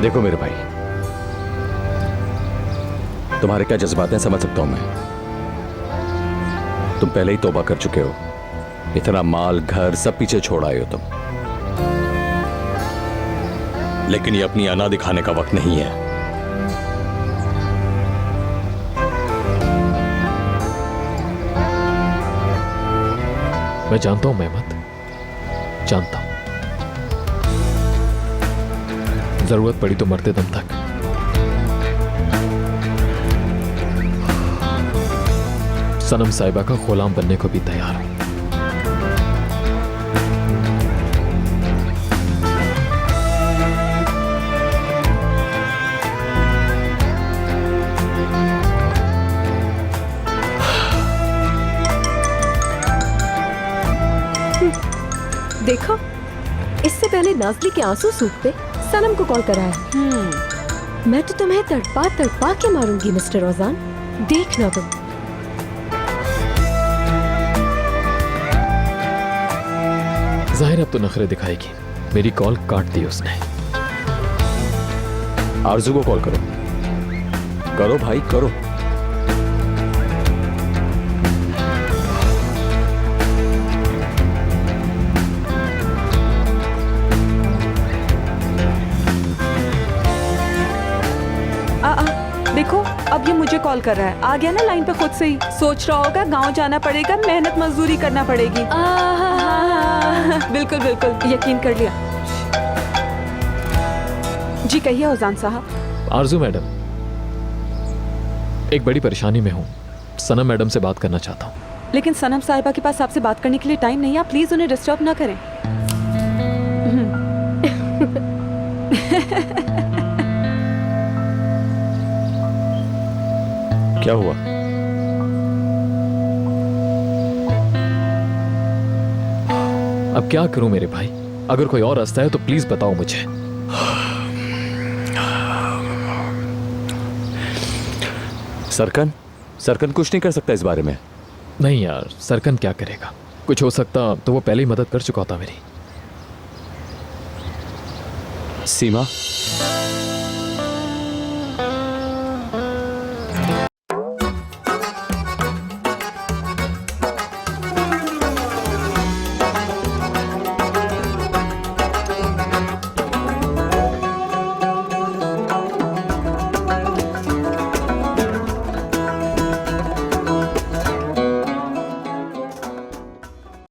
देखो मेरे भाई, तुम्हारे क्या जज्बात हैं समझ सकता हूं मैं। तुम पहले ही तौबा कर चुके हो, इतना माल घर सब पीछे छोड़ आए हो तुम। लेकिन ये अपनी अना दिखाने का वक्त नहीं है। मैं जानता हूं मेहमत, जानता हूं। जरूरत पड़ी तो मरते दम तक सनम साहिबा का गुलाम बनने को भी तैयार हूं। देखो, इससे पहले नाज़ली के आंसू सूखते सनम को कॉल कराया। मैं तो तुम्हें तड़पा तड़पा के मारूंगी मिस्टर ओजान, देखना तुम। जाहिर अब तो नखरे दिखाएगी। मेरी कॉल काट दी उसने। आरजू को कॉल करो, करो भाई करो। देखो, अब ये मुझे कॉल कर रहा है। आ गया ना लाइन पे खुद से ही। सोच रहा होगा गांव जाना पड़ेगा, मेहनत मजदूरी करना पड़ेगी। बिल्कुल बिल्कुल, यकीन कर लिया। जी कहिए ओजान साहब। आरजू मैडम, एक बड़ी परेशानी में हूं। सनम मैडम से बात करना चाहता हूं। लेकिन सनम साहिबा के पास आपसे बात करने के लिए टाइम नहीं है। आप प्लीज उन्हें डिस्टर्ब ना करें। क्या हुआ? अब क्या करूं मेरे भाई? अगर कोई और रास्ता है तो प्लीज बताओ मुझे। सरकन कुछ नहीं कर सकता इस बारे में। नहीं यार, सरकन क्या करेगा? कुछ हो सकता तो वो पहले ही मदद कर चुका था मेरी। सीमा